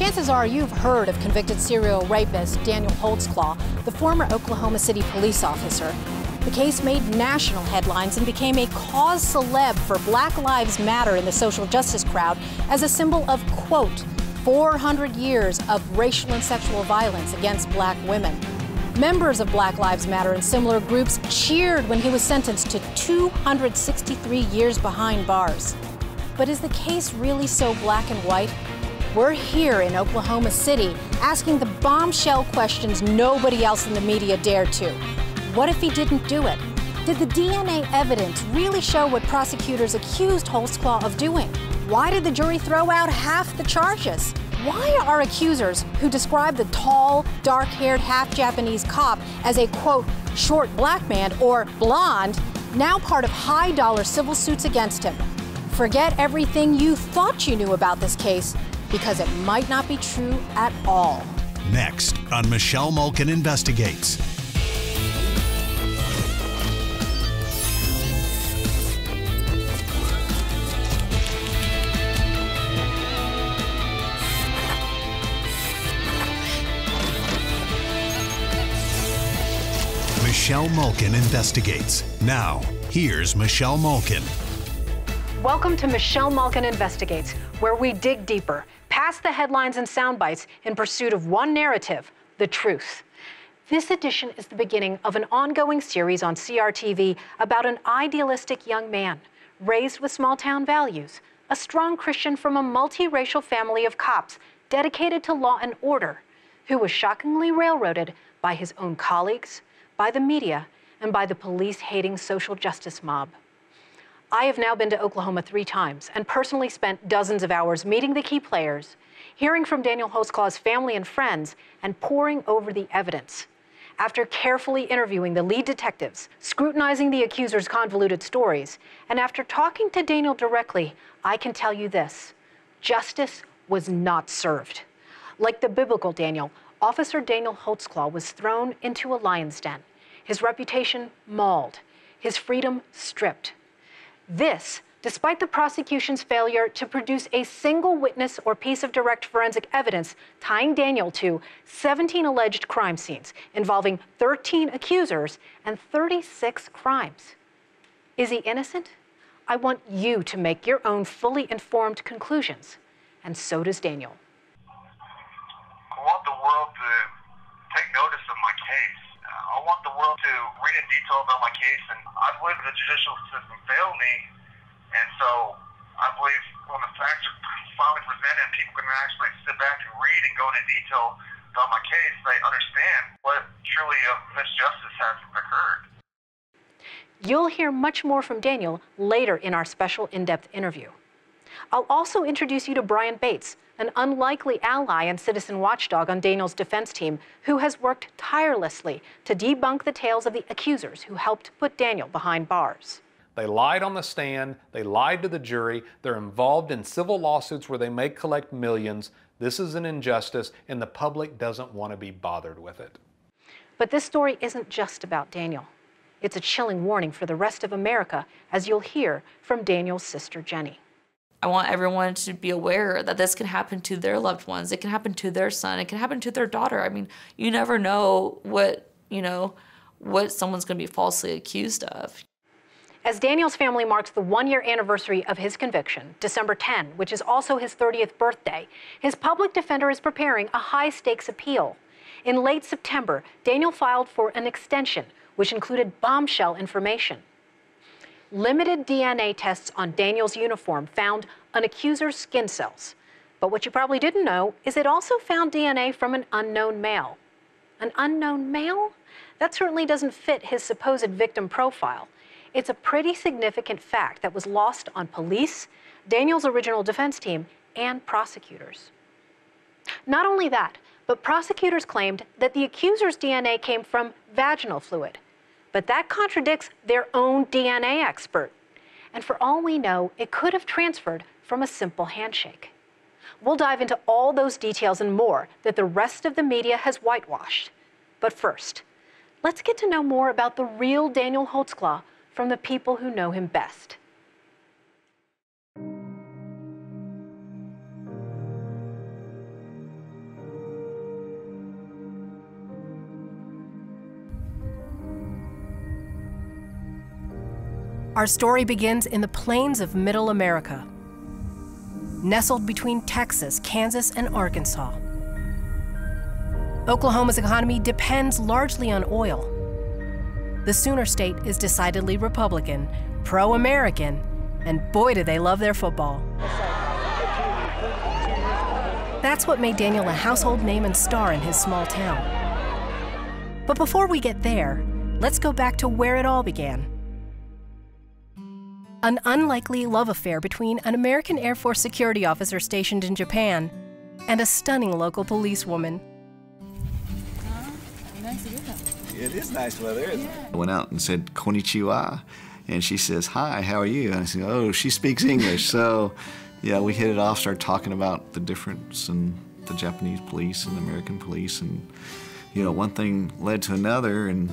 Chances are you've heard of convicted serial rapist Daniel Holtzclaw, the former Oklahoma City police officer. The case made national headlines and became a cause celeb for Black Lives Matter in the social justice crowd as a symbol of, quote, 400 years of racial and sexual violence against black women. Members of Black Lives Matter and similar groups cheered when he was sentenced to 263 years behind bars. But is the case really so black and white? We're here in Oklahoma City asking the bombshell questions nobody else in the media dared to. What if he didn't do it? Did the DNA evidence really show what prosecutors accused Holtzclaw of doing? Why did the jury throw out half the charges? Why are accusers who describe the tall, dark-haired, half-Japanese cop as a, quote, short black man or blonde now part of high-dollar civil suits against him? Forget everything you thought you knew about this case, because it might not be true at all. Next on Michelle Malkin Investigates. Michelle Malkin Investigates. Now, here's Michelle Malkin. Welcome to Michelle Malkin Investigates, where we dig deeper, past the headlines and sound bites in pursuit of one narrative, the truth. This edition is the beginning of an ongoing series on CRTV about an idealistic young man, raised with small-town values, a strong Christian from a multiracial family of cops dedicated to law and order, who was shockingly railroaded by his own colleagues, by the media, and by the police-hating social justice mob. I have now been to Oklahoma 3 times and personally spent dozens of hours meeting the key players, hearing from Daniel Holtzclaw's family and friends, and poring over the evidence. After carefully interviewing the lead detectives, scrutinizing the accuser's convoluted stories, and after talking to Daniel directly, I can tell you this: justice was not served. Like the biblical Daniel, Officer Daniel Holtzclaw was thrown into a lion's den, his reputation mauled, his freedom stripped. This, despite the prosecution's failure to produce a single witness or piece of direct forensic evidence tying Daniel to 17 alleged crime scenes involving 13 accusers and 36 crimes. Is he innocent? I want you to make your own fully informed conclusions, and so does Daniel. I want the world to take notice of my case. I want the world to read in detail about my case, and I believe the judicial system failed me, and so I believe when the facts are finally presented, people can actually sit back and read and go into detail about my case. They understand what truly of misjustice has occurred. You'll hear much more from Daniel later in our special in-depth interview. I'll also introduce you to Brian Bates, an unlikely ally and citizen watchdog on Daniel's defense team, who has worked tirelessly to debunk the tales of the accusers who helped put Daniel behind bars. They lied on the stand, they lied to the jury, they're involved in civil lawsuits where they may collect millions. This is an injustice, and the public doesn't want to be bothered with it. But this story isn't just about Daniel. It's a chilling warning for the rest of America, as you'll hear from Daniel's sister, Jenny. I want everyone to be aware that this can happen to their loved ones. It can happen to their son. It can happen to their daughter. I mean, you never know what someone's going to be falsely accused of. As Daniel's family marks the 1-year anniversary of his conviction, December 10, which is also his 30th birthday, his public defender is preparing a high-stakes appeal. In late September, Daniel filed for an extension, which included bombshell information. Limited DNA tests on Daniel's uniform found an accuser's skin cells. But what you probably didn't know is it also found DNA from an unknown male. An unknown male? That certainly doesn't fit his supposed victim profile. It's a pretty significant fact that was lost on police, Daniel's original defense team, and prosecutors. Not only that, but prosecutors claimed that the accuser's DNA came from vaginal fluid. But that contradicts their own DNA expert. And for all we know, it could have transferred from a simple handshake. We'll dive into all those details and more that the rest of the media has whitewashed. But first, let's get to know more about the real Daniel Holtzclaw from the people who know him best. Our story begins in the plains of Middle America, nestled between Texas, Kansas, and Arkansas. Oklahoma's economy depends largely on oil. The Sooner State is decidedly Republican, pro-American, and boy do they love their football. That's what made Daniel a household name and star in his small town. But before we get there, let's go back to where it all began. An unlikely love affair between an American Air Force security officer stationed in Japan and a stunning local policewoman. It is nice weather, isn't it? I went out and said, "Konnichiwa," and she says, "Hi, how are you?" And I said, "Oh, she speaks English." So, yeah, we hit it off, started talking about the difference in the Japanese police and American police, and, you know, one thing led to another, and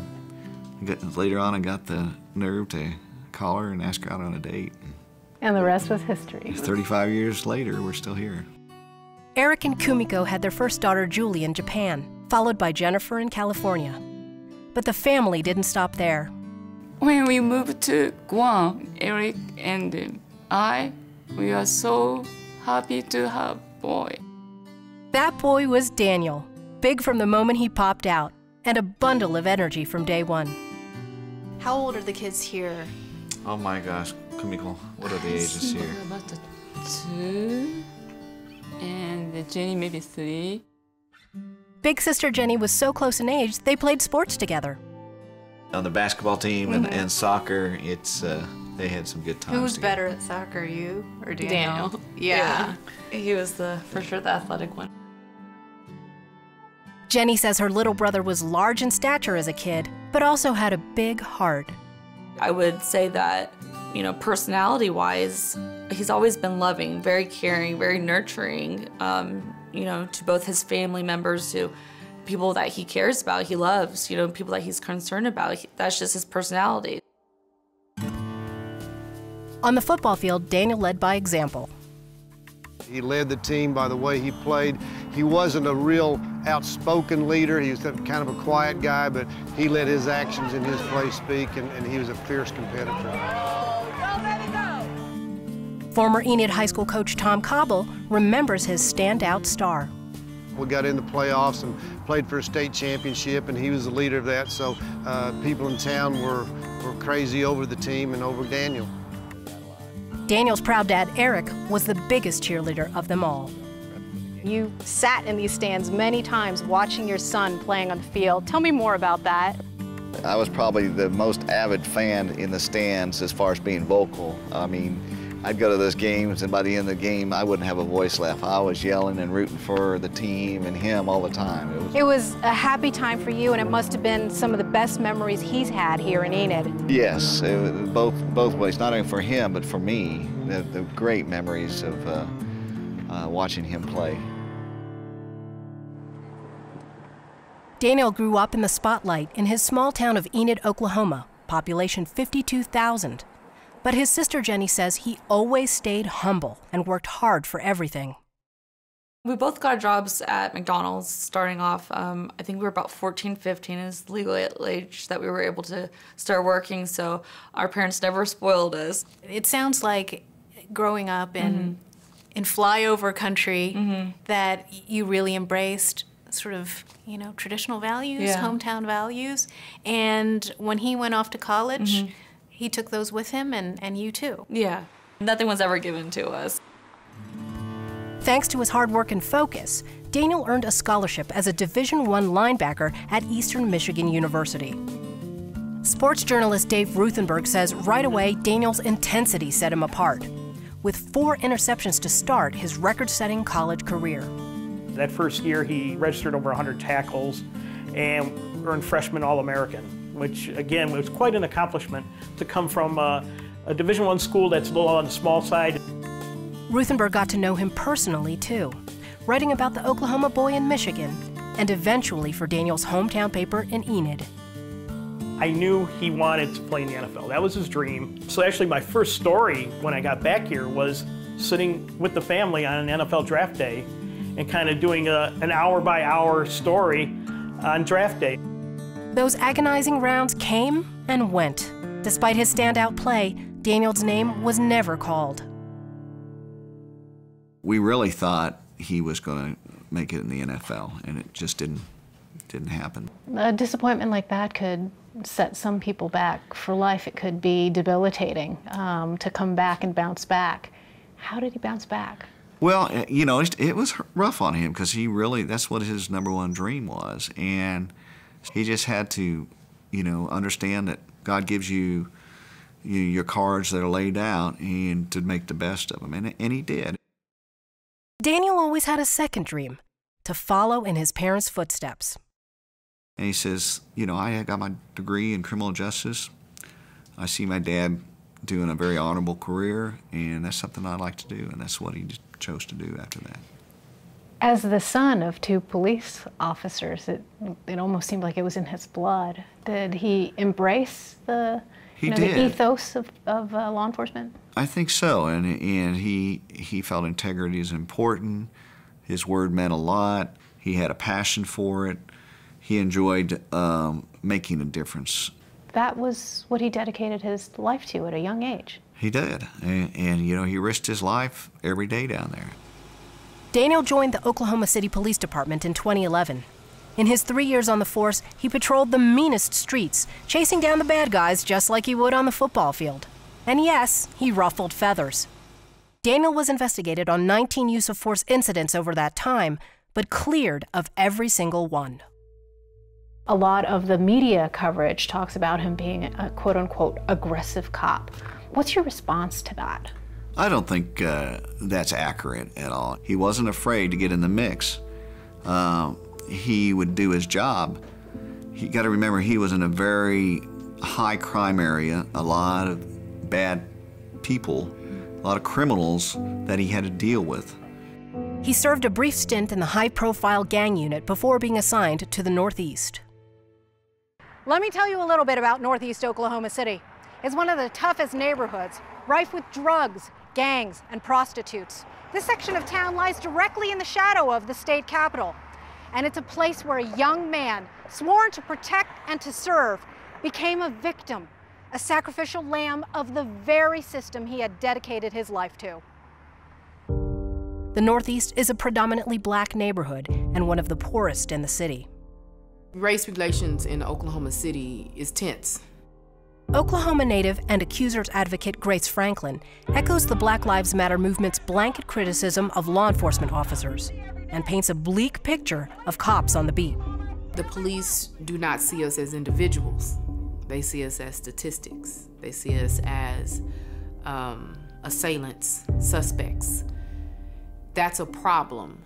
later on I got the nerve to call her and ask her out on a date. And the rest was history. 35 years later, we're still here. Eric and Kumiko had their first daughter, Julie, in Japan, followed by Jennifer in California. But the family didn't stop there. When we moved to Guam, Eric and we are so happy to have a boy. That boy was Daniel, big from the moment he popped out, and a bundle of energy from day one. How old are the kids here? Oh my gosh, Kumiko, what are the ages here? About 2, and Jenny maybe 3. Big sister Jenny was so close in age, they played sports together. On the basketball team and soccer, it's they had some good times. Who was together. better at soccer, you or Daniel? Daniel. Yeah. He was for sure the athletic one. Jenny says her little brother was large in stature as a kid, but also had a big heart. I would say that, you know, personality-wise, he's always been loving, very caring, very nurturing, you know, to both his family members, to people that he cares about, he loves, you know, people that he's concerned about. That's just his personality. On the football field, Daniel led by example. He led the team by the way he played. He wasn't a real outspoken leader. He was kind of a quiet guy, but he let his actions and his play speak, and he was a fierce competitor. Former Enid High School coach Tom Cobble remembers his standout star. We got in the playoffs and played for a state championship, and he was the leader of that, so people in town were crazy over the team and over Daniel. Daniel's proud dad, Eric, was the biggest cheerleader of them all. You sat in these stands many times watching your son playing on the field. Tell me more about that. I was probably the most avid fan in the stands as far as being vocal. I mean, I'd go to those games, and by the end of the game, I wouldn't have a voice left. I was yelling and rooting for the team and him all the time. It was a happy time for you, and it must have been some of the best memories he's had here in Enid. Yes, both ways, not only for him, but for me. The great memories of watching him play. Daniel grew up in the spotlight in his small town of Enid, Oklahoma, population 52,000. But his sister Jenny says he always stayed humble and worked hard for everything. We both got jobs at McDonald's starting off. I think we were about 14, 15 is legal age that we were able to start working, so our parents never spoiled us. It sounds like growing up in flyover country that you really embraced sort of, you know, traditional values, hometown values. And when he went off to college, he took those with him, and you too. Yeah, nothing was ever given to us. Thanks to his hard work and focus, Daniel earned a scholarship as a Division I linebacker at Eastern Michigan University. Sports journalist Dave Ruthenberg says right away Daniel's intensity set him apart, with 4 interceptions to start his record-setting college career. That first year he registered over 100 tackles and earned freshman All-American, which again was quite an accomplishment to come from a Division I school that's a little on the small side. Ruthenberg got to know him personally too, writing about the Oklahoma boy in Michigan, and eventually for Daniel's hometown paper in Enid. I knew he wanted to play in the NFL. That was his dream. So actually my first story when I got back here was sitting with the family on an NFL draft day and kind of doing an hour-by-hour story on draft day. Those agonizing rounds came and went. Despite his standout play, Daniel's name was never called. We really thought he was going to make it in the NFL, and it just didn't happen. A disappointment like that could set some people back for life. It could be debilitating to come back and bounce back. How did he bounce back? Well, you know, it was rough on him because that's what his #1 dream was. And he just had to, you know, understand that God gives you your cards that are laid out and to make the best of them. And he did. Daniel always had a second dream, to follow in his parents' footsteps. And he says, you know, I got my degree in criminal justice. I see my dad doing a very honorable career, and that's something I'd like to do, and that's what he chose to do after that. As the son of 2 police officers, it almost seemed like it was in his blood. Did he embrace the ethos of law enforcement? I think so, and he felt integrity is important. His word meant a lot. He had a passion for it. He enjoyed making a difference. That was what he dedicated his life to at a young age. He did, and you know, he risked his life every day down there. Daniel joined the Oklahoma City Police Department in 2011. In his 3 years on the force, he patrolled the meanest streets, chasing down the bad guys just like he would on the football field. And yes, he ruffled feathers. Daniel was investigated on 19 use-of-force incidents over that time, but cleared of every single one. A lot of the media coverage talks about him being a quote-unquote aggressive cop. What's your response to that? I don't think that's accurate at all. He wasn't afraid to get in the mix. He would do his job. You got to remember, he was in a very high crime area, a lot of bad people, a lot of criminals that he had to deal with. He served a brief stint in the high-profile gang unit before being assigned to the Northeast. Let me tell you a little bit about Northeast Oklahoma City. It's one of the toughest neighborhoods, rife with drugs, gangs, and prostitutes. This section of town lies directly in the shadow of the state capitol. And it's a place where a young man, sworn to protect and to serve, became a victim, a sacrificial lamb of the very system he had dedicated his life to. The Northeast is a predominantly black neighborhood and one of the poorest in the city. Race relations in Oklahoma City is tense. Oklahoma native and accusers advocate Grace Franklin echoes the Black Lives Matter movement's blanket criticism of law enforcement officers and paints a bleak picture of cops on the beat. The police do not see us as individuals. They see us as statistics. They see us as assailants, suspects. That's a problem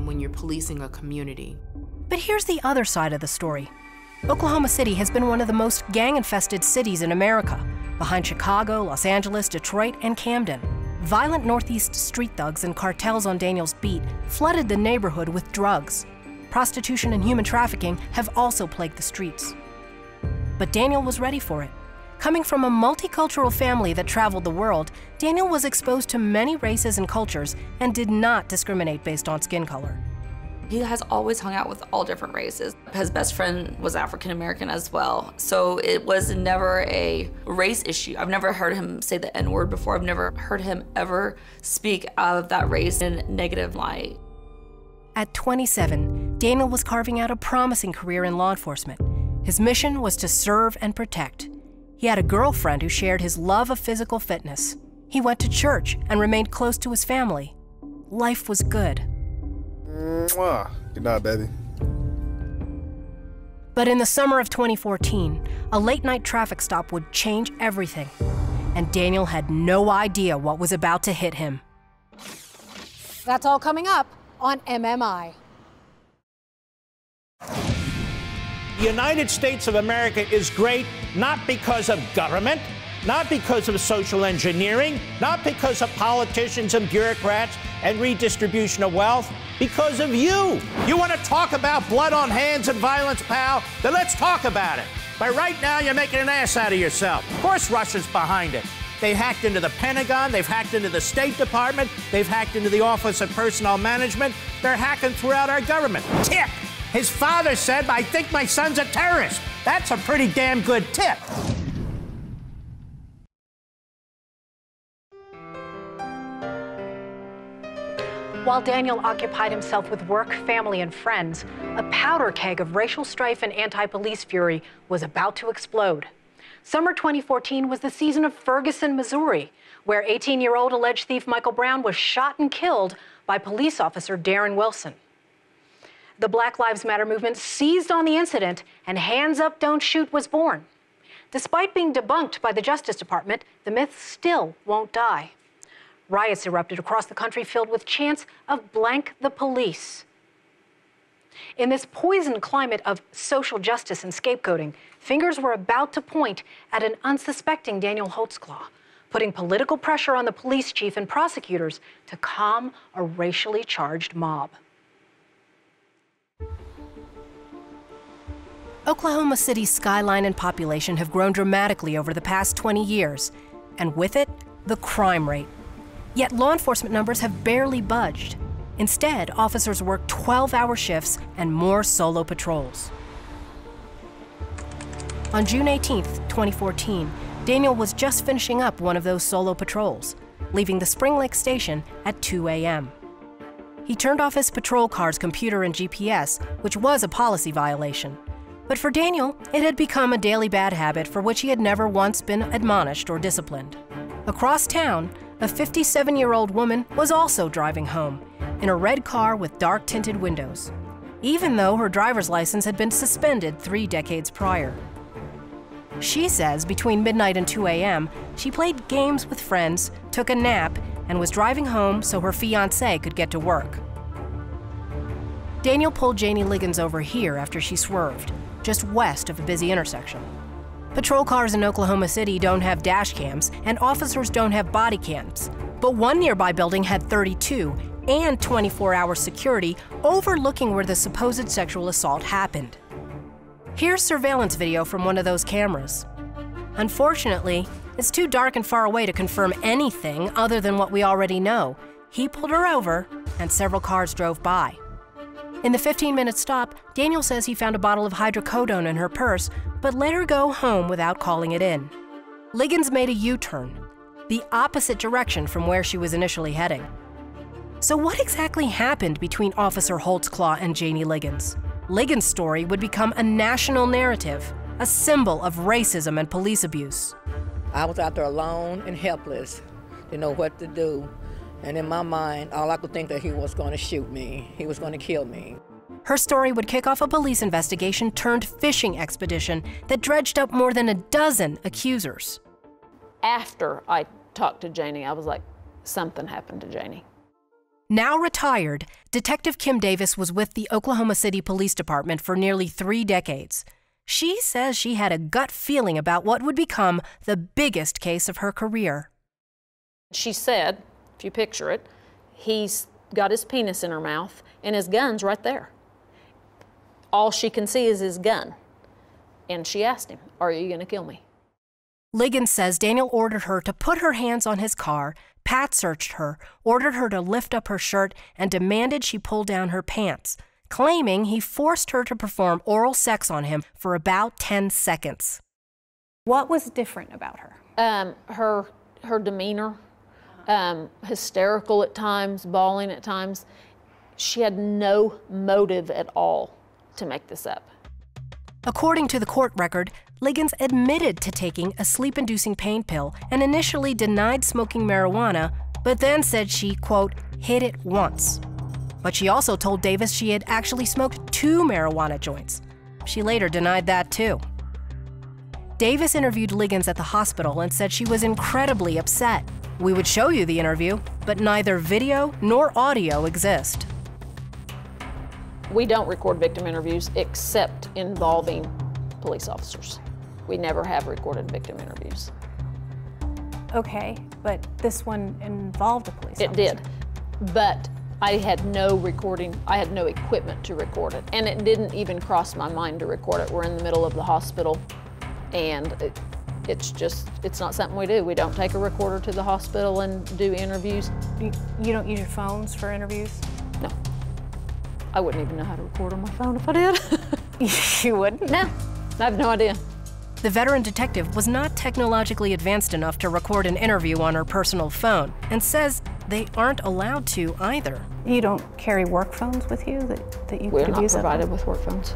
when you're policing a community. But here's the other side of the story. Oklahoma City has been one of the most gang-infested cities in America, behind Chicago, Los Angeles, Detroit, and Camden. Violent Northeast street thugs and cartels on Daniel's beat flooded the neighborhood with drugs. Prostitution and human trafficking have also plagued the streets. But Daniel was ready for it. Coming from a multicultural family that traveled the world, Daniel was exposed to many races and cultures and did not discriminate based on skin color. He has always hung out with all different races. His best friend was African American as well. So it was never a race issue. I've never heard him say the N-word before. I've never heard him ever speak of that race in a negative light. At 27, Daniel was carving out a promising career in law enforcement. His mission was to serve and protect. He had a girlfriend who shared his love of physical fitness. He went to church and remained close to his family. Life was good. Good night, baby. But in the summer of 2014, a late-night traffic stop would change everything. And Daniel had no idea what was about to hit him. That's all coming up on MMI. The United States of America is great not because of government, not because of social engineering, not because of politicians and bureaucrats and redistribution of wealth, because of you. You want to talk about blood on hands and violence, pal? Then let's talk about it. But right now, you're making an ass out of yourself. Of course Russia's behind it. They hacked into the Pentagon, they've hacked into the State Department, they've hacked into the Office of Personnel Management, they're hacking throughout our government. Tip! His father said, "I think my son's a terrorist." That's a pretty damn good tip. While Daniel occupied himself with work, family, and friends, a powder keg of racial strife and anti-police fury was about to explode. Summer 2014 was the season of Ferguson, Missouri, where 18-year-old alleged thief Michael Brown was shot and killed by police officer Darren Wilson. The Black Lives Matter movement seized on the incident, and Hands Up, Don't Shoot was born. Despite being debunked by the Justice Department, the myth still won't die. Riots erupted across the country filled with chants of blank the police. In this poisoned climate of social justice and scapegoating, fingers were about to point at an unsuspecting Daniel Holtzclaw, putting political pressure on the police chief and prosecutors to calm a racially charged mob. Oklahoma City's skyline and population have grown dramatically over the past 20 years, and with it, the crime rate. Yet law enforcement numbers have barely budged. Instead, officers work 12-hour shifts and more solo patrols. On June 18, 2014, Daniel was just finishing up one of those solo patrols, leaving the Spring Lake station at 2 a.m. He turned off his patrol car's computer and GPS, which was a policy violation. But for Daniel, it had become a daily bad habit for which he had never once been admonished or disciplined. Across town, a 57-year-old woman was also driving home in a red car with dark-tinted windows, even though her driver's license had been suspended 3 decades prior. She says between midnight and 2 a.m., she played games with friends, took a nap, and was driving home so her fiancé could get to work. Daniel pulled Janie Liggins over here after she swerved, just west of a busy intersection. Patrol cars in Oklahoma City don't have dash cams, and officers don't have body cams. But one nearby building had 32 and 24-hour security overlooking where the supposed sexual assault happened. Here's surveillance video from one of those cameras. Unfortunately, it's too dark and far away to confirm anything other than what we already know. He pulled her over, and several cars drove by. In the 15-minute stop, Daniel says he found a bottle of hydrocodone in her purse, but let her go home without calling it in. Liggins made a U-turn, the opposite direction from where she was initially heading. So what exactly happened between Officer Holtzclaw and Janie Liggins? Liggins' story would become a national narrative, a symbol of racism and police abuse. I was out there alone and helpless, didn't know what to do. And in my mind, all I could think that he was going to shoot me. He was going to kill me. Her story would kick off a police investigation turned fishing expedition that dredged up more than a dozen accusers. After I talked to Janie, I was like, something happened to Janie. Now retired, Detective Kim Davis was with the Oklahoma City Police Department for nearly 3 decades. She says she had a gut feeling about what would become the biggest case of her career. She said, if you picture it, he's got his penis in her mouth and his gun's right there. All she can see is his gun. And she asked him, are you going to kill me? Liggins says Daniel ordered her to put her hands on his car, pat searched her, ordered her to lift up her shirt, and demanded she pull down her pants, claiming he forced her to perform oral sex on him for about 10 seconds. What was different about her? Her demeanor. Hysterical at times, bawling at times. She had no motive at all to make this up. According to the court record, Liggins admitted to taking a sleep-inducing pain pill and initially denied smoking marijuana, but then said she, quote, hit it once. But she also told Davis she had actually smoked 2 marijuana joints. She later denied that too. Davis interviewed Liggins at the hospital and said she was incredibly upset. We would show you the interview, but neither video nor audio exist. We don't record victim interviews except involving police officers. We never have recorded victim interviews. Okay, but this one involved a police officer. It did, but I had no recording, I had no equipment to record it, and it didn't even cross my mind to record it. We're in the middle of the hospital, and it's not something we do. We don't take a recorder to the hospital and do interviews. You don't use your phones for interviews? No. I wouldn't even know how to record on my phone if I did. You wouldn't? No, I have no idea. The veteran detective was not technologically advanced enough to record an interview on her personal phone and says they aren't allowed to either. You don't carry work phones with you that you We're could not use provided with work phones.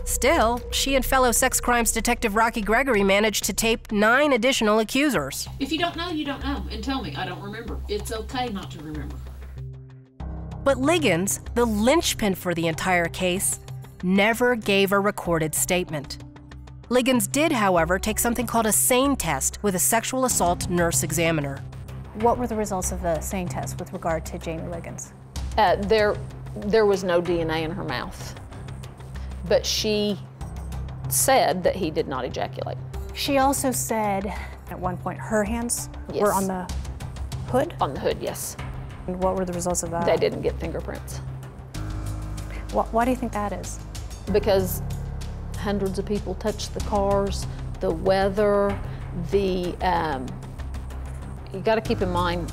Still, she and fellow sex crimes detective Rocky Gregory managed to tape 9 additional accusers. If you don't know, you don't know. And tell me, I don't remember. It's okay not to remember. But Liggins, the linchpin for the entire case, never gave a recorded statement. Liggins did, however, take something called a SANE test with a sexual assault nurse examiner. What were the results of the SANE test with regard to Jamie Liggins? There was no DNA in her mouth, but she said that he did not ejaculate. She also said at one point her hands were on the hood? On the hood, yes. And what were the results of that? They didn't get fingerprints. Why do you think that is? Because hundreds of people touched the cars, the weather, you gotta keep in mind,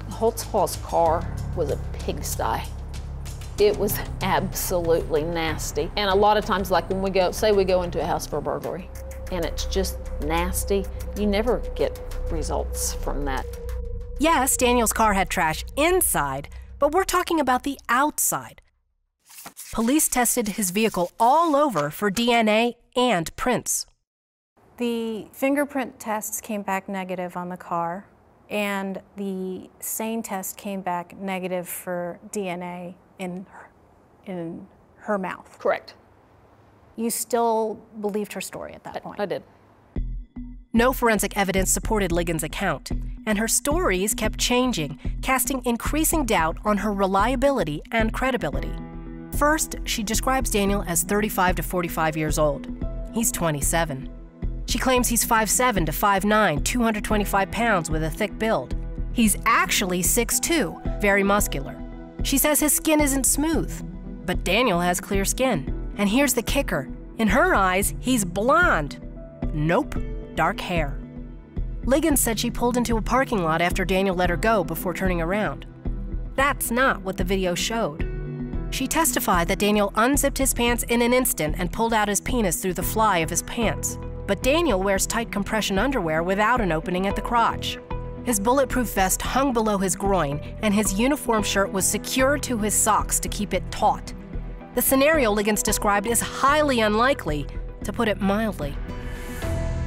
Holtzclaw's car was a pigsty. It was absolutely nasty. And a lot of times, like when we go, say we go into a house for a burglary, and it's just nasty, you never get results from that. Yes, Daniel's car had trash inside, but we're talking about the outside. Police tested his vehicle all over for DNA and prints. The fingerprint tests came back negative on the car, and the SANE test came back negative for DNA in her mouth. Correct. You still believed her story at that point? I did. No forensic evidence supported Liggins' account, and her stories kept changing, casting increasing doubt on her reliability and credibility. First, she describes Daniel as 35 to 45 years old. He's 27. She claims he's 5'7" to 5'9", 225 pounds with a thick build. He's actually 6'2", very muscular. She says his skin isn't smooth, but Daniel has clear skin. And here's the kicker. In her eyes, he's blonde. Nope, dark hair. Liggins said she pulled into a parking lot after Daniel let her go before turning around. That's not what the video showed. She testified that Daniel unzipped his pants in an instant and pulled out his penis through the fly of his pants. But Daniel wears tight compression underwear without an opening at the crotch. His bulletproof vest hung below his groin, and his uniform shirt was secured to his socks to keep it taut. The scenario Liggins described is highly unlikely, to put it mildly.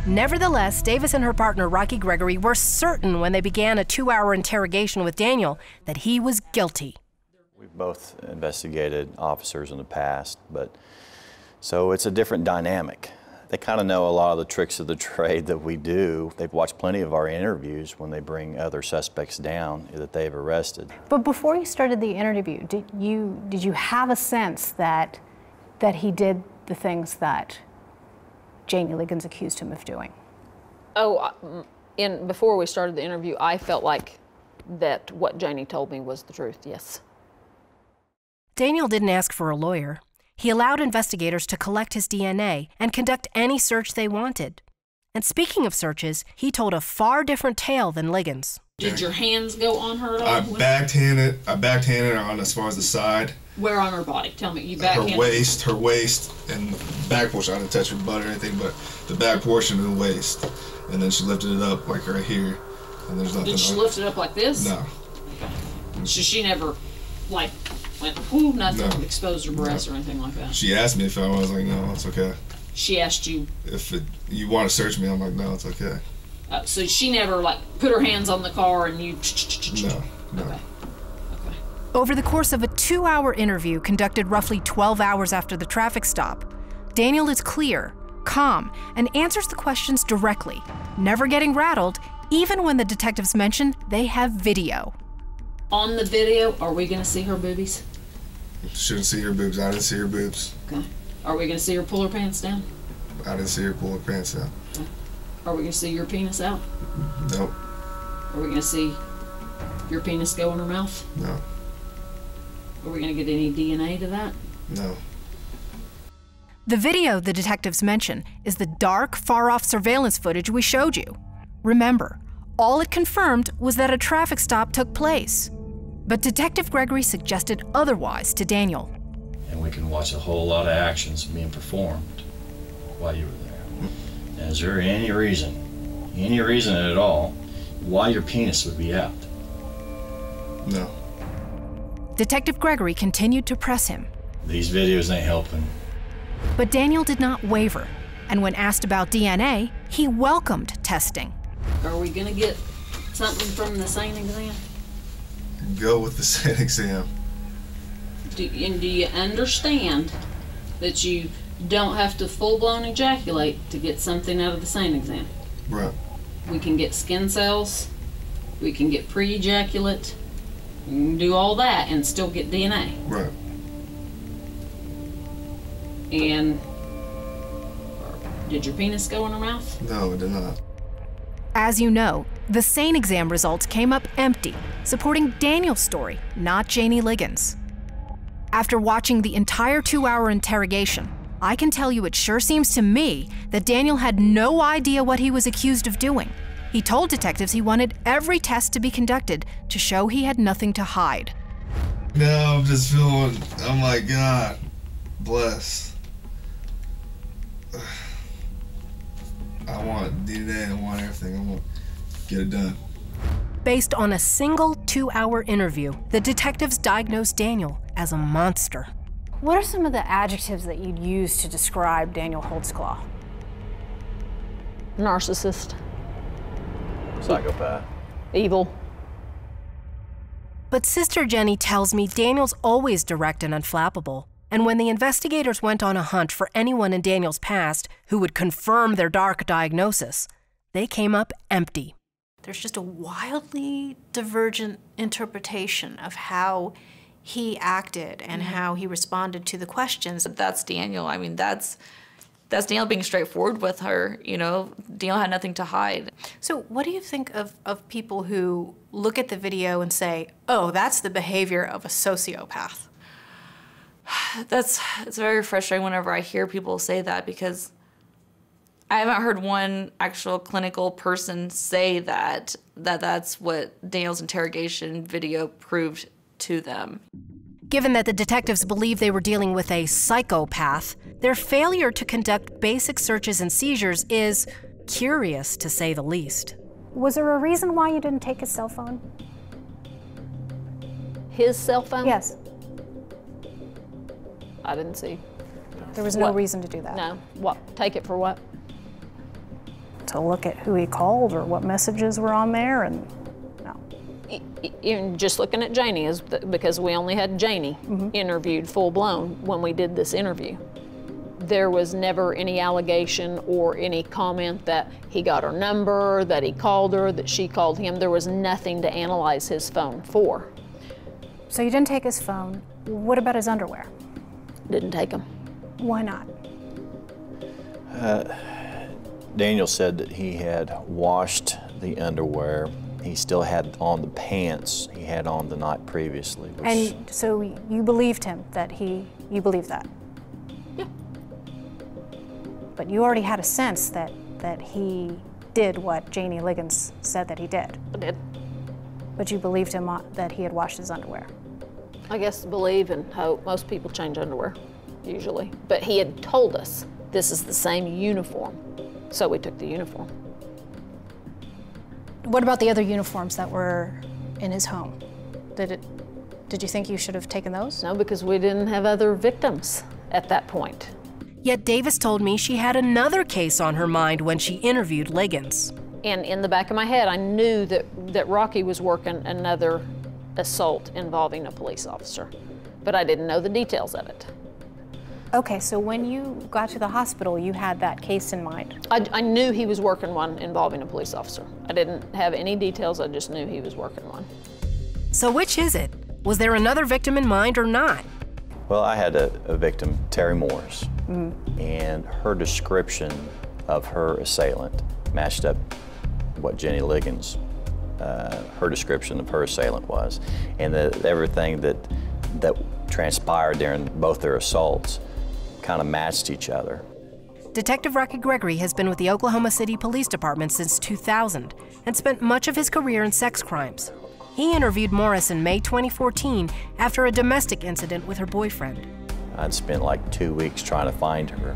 Nevertheless, Davis and her partner, Rocky Gregory, were certain when they began a 2-hour interrogation with Daniel that he was guilty. We've both investigated officers in the past, so it's a different dynamic. They kind of know a lot of the tricks of the trade that we do. They've watched plenty of our interviews when they bring other suspects down that they've arrested. But before you started the interview, did you have a sense that he did the things that Jamie Liggins accused him of doing? Oh, before we started the interview, I felt like that what Janie told me was the truth, yes. Daniel didn't ask for a lawyer. He allowed investigators to collect his DNA and conduct any search they wanted. And speaking of searches, he told a far different tale than Liggins. Did your hands go on her at all? I backhanded her on as far as the side. Where on her body? Tell me, you backhanded? Her waist, and the back portion. I didn't touch her butt or anything, but the back portion of the waist. And then she lifted it up like right here, and there's nothing. Did she lift it up like this? No. Okay. So she never, like, went, ooh, nothing, no. Exposed her breasts or anything like that? She asked me if I was like, no, it's okay. She asked you? If you want to search me, I'm like, no, it's okay. So she never, like, put her hands on the car and you... No. Okay. Over the course of a 2-hour interview conducted roughly 12 hours after the traffic stop, Daniel is clear, calm, and answers the questions directly, never getting rattled, even when the detectives mention they have video. On the video, are we going to see her boobies? Shouldn't see her boobs. I didn't see her boobs. Okay. Are we going to see her pull her pants down? I didn't see her pull her pants down. Okay. Are we going to see your penis out? Nope. Are we going to see your penis go in her mouth? No. Are we going to get any DNA to that? No. The video the detectives mention is the dark, far-off surveillance footage we showed you. Remember, all it confirmed was that a traffic stop took place. But Detective Gregory suggested otherwise to Daniel. And we can watch a whole lot of actions being performed while you were there. Is there any reason at all, why your penis would be out? No. Detective Gregory continued to press him. These videos ain't helping. But Daniel did not waver, and when asked about DNA, he welcomed testing. Are we gonna get something from the SANE exam? Go with the SANE exam. Do you understand that you don't have to full-blown ejaculate to get something out of the SANE exam? Right. We can get skin cells, we can get pre-ejaculate, we can do all that and still get DNA. Right. And did your penis go in her mouth? No, it did not. As you know, the SANE exam results came up empty, supporting Daniel's story, not Janie Liggins. After watching the entire 2-hour interrogation, I can tell you it sure seems to me that Daniel had no idea what he was accused of doing. He told detectives he wanted every test to be conducted to show he had nothing to hide. Now I'm just feeling, oh my God, blessed. I want DNA, I want everything, I want to get it done. Based on a single 2-hour interview, the detectives diagnosed Daniel as a monster. What are some of the adjectives that you'd use to describe Daniel Holtzclaw? Narcissist. Psychopath. Evil. But Sister Jenny tells me Daniel's always direct and unflappable. And when the investigators went on a hunt for anyone in Daniel's past who would confirm their dark diagnosis, they came up empty. There's just a wildly divergent interpretation of how he acted and how he responded to the questions. That's Daniel. I mean, that's Daniel being straightforward with her. You know, Daniel had nothing to hide. So what do you think of people who look at the video and say, oh, that's the behavior of a sociopath? It's very frustrating whenever I hear people say that, because I haven't heard one actual clinical person say that's what Daniel's interrogation video proved to them. Given that the detectives believed they were dealing with a psychopath, their failure to conduct basic searches and seizures is curious, to say the least. Was there a reason why you didn't take his cell phone? His cell phone? Yes. I didn't see. There was no reason to do that? No. What? Take it for what? To look at who he called or what messages were on there, and no. Even just looking at Janie, is because we only had Janie interviewed full-blown when we did this interview. There was never any allegation or any comment that he got her number, that he called her, that she called him. There was nothing to analyze his phone for. So you didn't take his phone. What about his underwear? Didn't take them. Why not? Daniel said that he had washed the underwear. He still had on the pants he had on the night previously. And so you believed him that you believed that? Yeah. But you already had a sense that he did what Janie Liggins said that he did? I did. But you believed him that he had washed his underwear? I guess believe and hope. Most people change underwear, usually. But he had told us this is the same uniform, so we took the uniform. What about the other uniforms that were in his home? Did you think you should have taken those? No, because we didn't have other victims at that point. Yet Davis told me she had another case on her mind when she interviewed Liggins. And in the back of my head, I knew that Rocky was working another assault involving a police officer, but I didn't know the details of it. Okay, so when you got to the hospital, you had that case in mind? I knew he was working one involving a police officer. I didn't have any details, I just knew he was working one. So which is it? Was there another victim in mind or not? Well, I had a victim, Terry Morris, and her description of her assailant matched up what Jenny Liggins, her description of her assailant was, and everything that transpired during both their assaults kind of matched each other. Detective Rocky Gregory has been with the Oklahoma City Police Department since 2000 and spent much of his career in sex crimes. He interviewed Morris in May 2014 after a domestic incident with her boyfriend. I'd spent like 2 weeks trying to find her.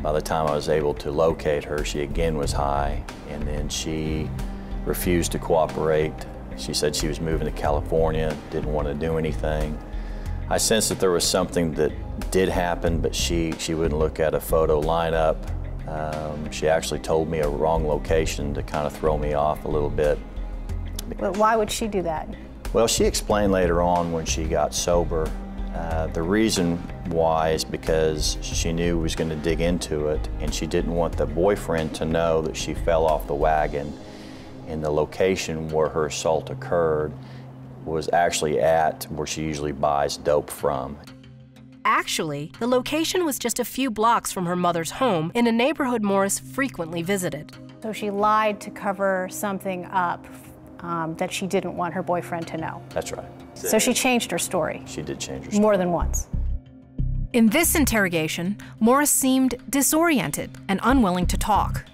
By the time I was able to locate her, she again was high, and then she refused to cooperate. She said she was moving to California, didn't want to do anything. I sensed that there was something that did happen, but she wouldn't look at a photo lineup. She actually told me a wrong location to kind of throw me off a little bit. But why would she do that? Well, she explained later on when she got sober, the reason why is because she knew was going to dig into it, and she didn't want the boyfriend to know that she fell off the wagon, and the location where her assault occurred was actually at where she usually buys dope from. Actually, the location was just a few blocks from her mother's home in a neighborhood Morris frequently visited. So she lied to cover something up that she didn't want her boyfriend to know. That's right. So she changed her story. She did change her story. More than once. In this interrogation, Morris seemed disoriented and unwilling to talk.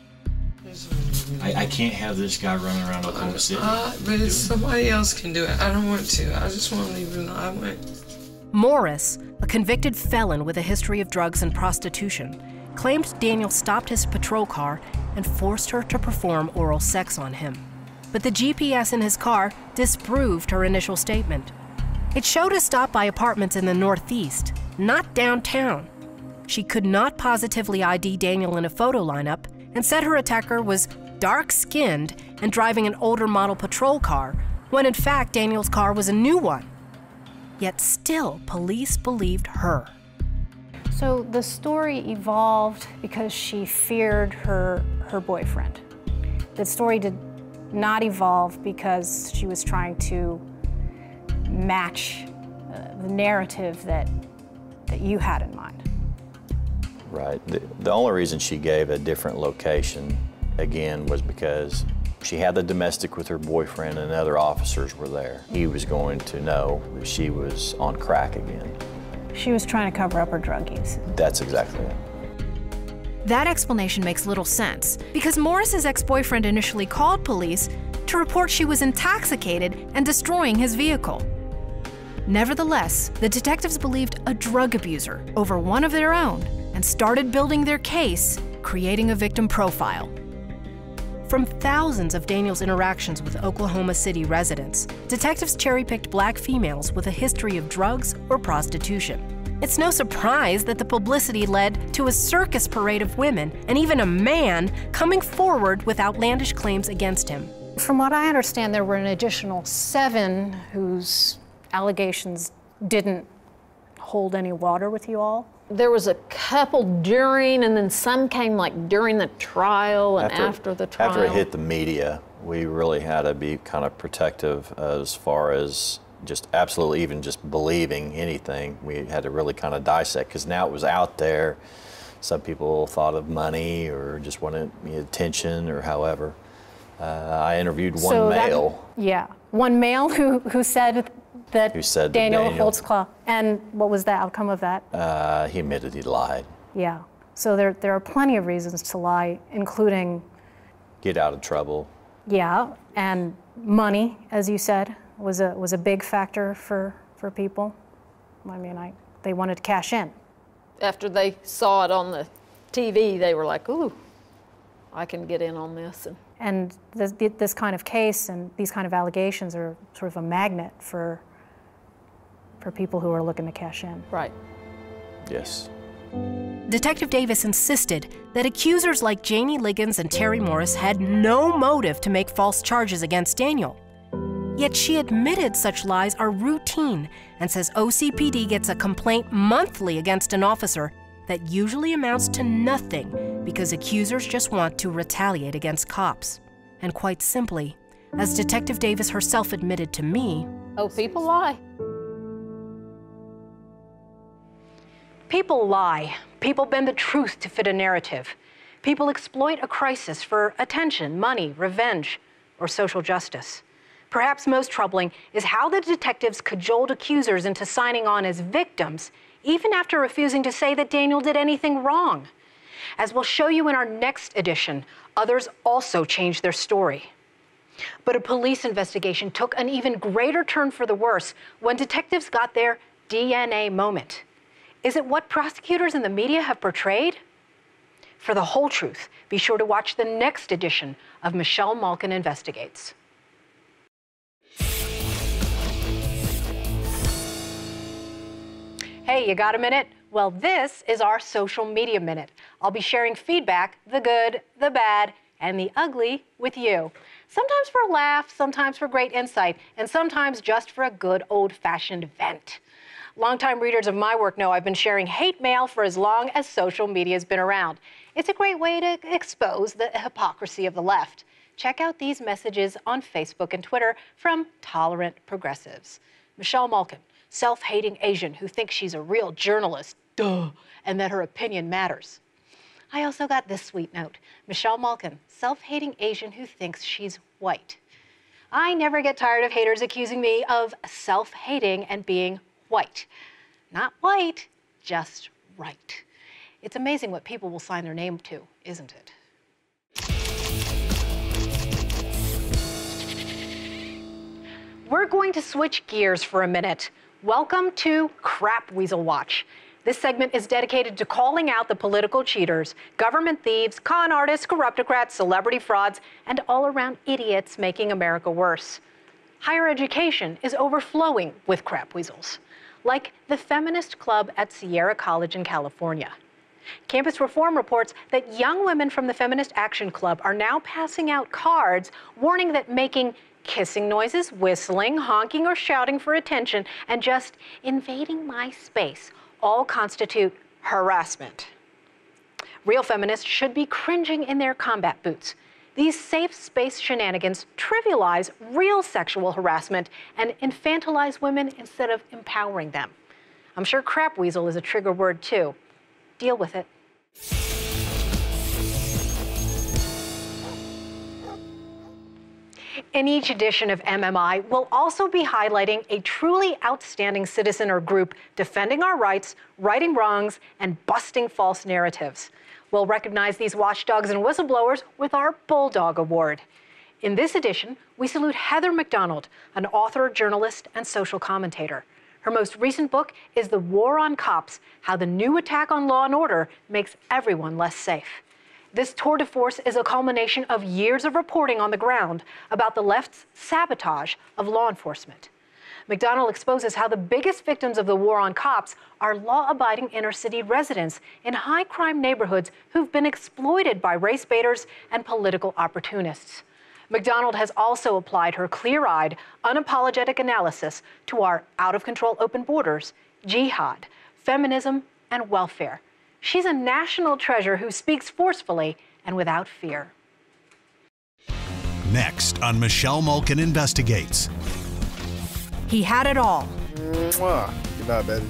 I can't have this guy running around Oklahoma City. But if somebody else can do it, I don't want to. I just want to leave it alone. Morris, a convicted felon with a history of drugs and prostitution, claimed Daniel stopped his patrol car and forced her to perform oral sex on him. But the GPS in his car disproved her initial statement. It showed a stop by apartments in the Northeast, not downtown. She could not positively ID Daniel in a photo lineup and said her attacker was dark-skinned and driving an older model patrol car, when in fact Daniel's car was a new one. Yet still, police believed her. So the story evolved because she feared her boyfriend. The story did not evolve because she was trying to match the narrative that you had in mind. Right. The only reason she gave a different location, again, was because she had the domestic with her boyfriend and other officers were there. He was going to know that she was on crack again. She was trying to cover up her drug use. That's exactly it. That explanation makes little sense, because Morris's ex-boyfriend initially called police to report she was intoxicated and destroying his vehicle. Nevertheless, the detectives believed a drug abuser over one of their own and started building their case, creating a victim profile. From thousands of Daniel's interactions with Oklahoma City residents, detectives cherry-picked black females with a history of drugs or prostitution. It's no surprise that the publicity led to a circus parade of women and even a man coming forward with outlandish claims against him. From what I understand, there were an additional 7 whose allegations didn't hold any water with you all. There was a couple during, and then some came like during the trial and after the trial. After it hit the media, we really had to be kind of protective as far as just absolutely even just believing anything. We had to really kind of dissect, because now it was out there. Some people thought of money or just wanted attention or however. I interviewed one male. One male who said that Daniel Holtzclaw. And what was the outcome of that? He admitted he lied. Yeah. So there are plenty of reasons to lie, including Get out of trouble. Yeah, and money, as you said, was a big factor for people. I mean, they wanted to cash in. After they saw it on the TV, they were like, ooh, I can get in on this. And this kind of case and these kind of allegations are sort of a magnet for people who are looking to cash in. Right. Yes. Detective Davis insisted that accusers like Janie Liggins and Terry Morris had no motive to make false charges against Daniel. Yet she admitted such lies are routine and says OCPD gets a complaint monthly against an officer that usually amounts to nothing because accusers just want to retaliate against cops. And quite simply, as Detective Davis herself admitted to me, oh, people lie. People lie. People bend the truth to fit a narrative. People exploit a crisis for attention, money, revenge, or social justice. Perhaps most troubling is how the detectives cajoled accusers into signing on as victims, even after refusing to say that Daniel did anything wrong. As we'll show you in our next edition, others also changed their story. But a police investigation took an even greater turn for the worse when detectives got their DNA moment. Is it what prosecutors and the media have portrayed? For the whole truth, be sure to watch the next edition of Michelle Malkin Investigates. Hey, you got a minute? Well, this is our social media minute. I'll be sharing feedback, the good, the bad, and the ugly with you. Sometimes for a laugh, sometimes for great insight, and sometimes just for a good old-fashioned vent. Longtime readers of my work know I've been sharing hate mail for as long as social media has been around. It's a great way to expose the hypocrisy of the left. Check out these messages on Facebook and Twitter from tolerant progressives. Michelle Malkin, self-hating Asian who thinks she's a real journalist, and that her opinion matters. I also got this sweet note. Michelle Malkin, self-hating Asian who thinks she's white. I never get tired of haters accusing me of self-hating and being white. Not white, just right. It's amazing what people will sign their name to, isn't it? We're going to switch gears for a minute. Welcome to Crap Weasel Watch. This segment is dedicated to calling out the political cheaters, government thieves, con artists, corruptocrats, celebrity frauds, and all-around idiots making America worse. Higher education is overflowing with crap weasels, like the Feminist Club at Sierra College in California. Campus Reform reports that young women from the Feminist Action Club are now passing out cards warning that making kissing noises, whistling, honking, or shouting for attention, and just invading my space all constitute harassment. Real feminists should be cringing in their combat boots. These safe space shenanigans trivialize real sexual harassment and infantilize women instead of empowering them. I'm sure crap weasel is a trigger word too. Deal with it. In each edition of MMI, we'll also be highlighting a truly outstanding citizen or group defending our rights, righting wrongs, and busting false narratives. We'll recognize these watchdogs and whistleblowers with our Bulldog Award. In this edition, we salute Heather McDonald, an author, journalist, and social commentator. Her most recent book is The War on Cops: How the New Attack on Law and Order Makes Everyone Less Safe. This tour de force is a culmination of years of reporting on the ground about the left's sabotage of law enforcement. McDonald exposes how the biggest victims of the war on cops are law-abiding inner-city residents in high-crime neighborhoods who've been exploited by race baiters and political opportunists. McDonald has also applied her clear-eyed, unapologetic analysis to our out-of-control open borders, jihad, feminism, and welfare. She's a national treasure who speaks forcefully and without fear. Next on Michelle Malkin Investigates. He had it all. Mwah. Good night, baby.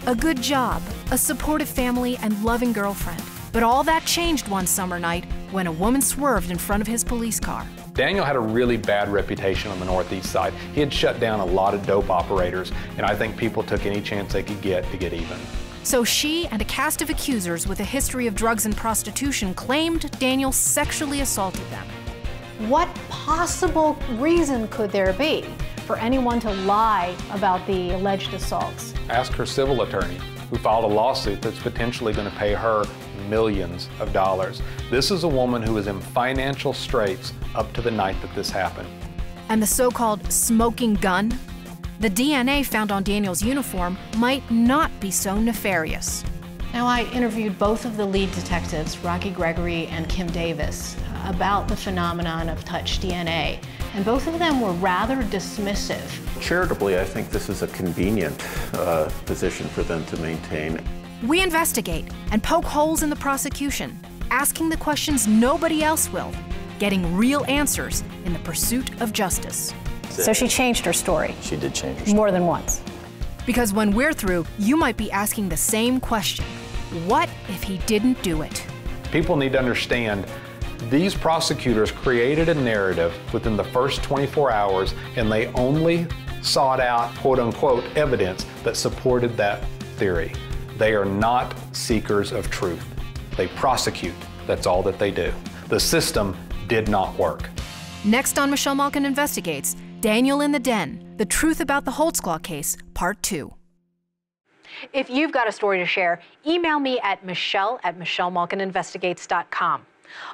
A good job, a supportive family, and loving girlfriend. But all that changed one summer night when a woman swerved in front of his police car. Daniel had a really bad reputation on the Northeast side. He had shut down a lot of dope operators, and I think people took any chance they could get to get even. So she and a cast of accusers with a history of drugs and prostitution claimed Daniel sexually assaulted them. What possible reason could there be for anyone to lie about the alleged assaults? Ask her civil attorney, who filed a lawsuit that's potentially going to pay her millions of dollars. This is a woman who was in financial straits up to the night that this happened. And the so-called smoking gun? The DNA found on Daniel's uniform might not be so nefarious. Now, I interviewed both of the lead detectives, Rocky Gregory and Kim Davis, about the phenomenon of touch DNA, and both of them were rather dismissive. Charitably, I think this is a convenient position for them to maintain. We investigate and poke holes in the prosecution, asking the questions nobody else will, getting real answers in the pursuit of justice. So she changed her story. She did change her story. More than once. Because when we're through, you might be asking the same question. What if he didn't do it? People need to understand these prosecutors created a narrative within the first 24 hours, and they only sought out, quote unquote, evidence that supported that theory. They are not seekers of truth. They prosecute. That's all that they do. The system did not work. Next on Michelle Malkin Investigates, Daniel in the Den, the truth about the Holtzclaw case, Part 2. If you've got a story to share, email me at michelle@michellemalkininvestigates.com.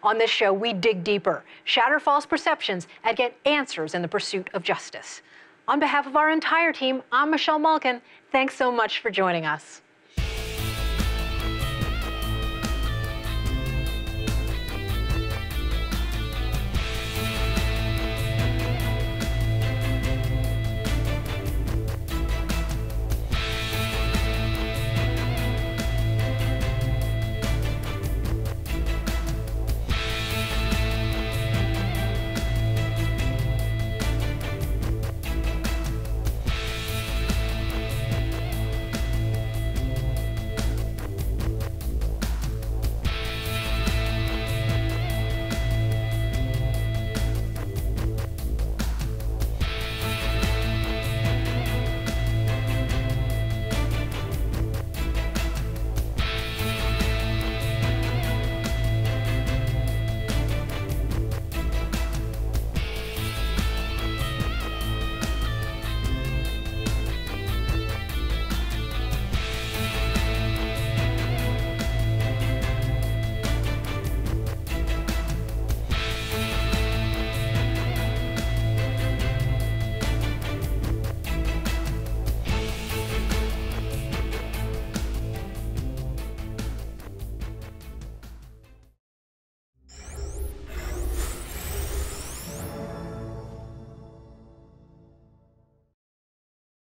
On this show, we dig deeper, shatter false perceptions, and get answers in the pursuit of justice. On behalf of our entire team, I'm Michelle Malkin. Thanks so much for joining us.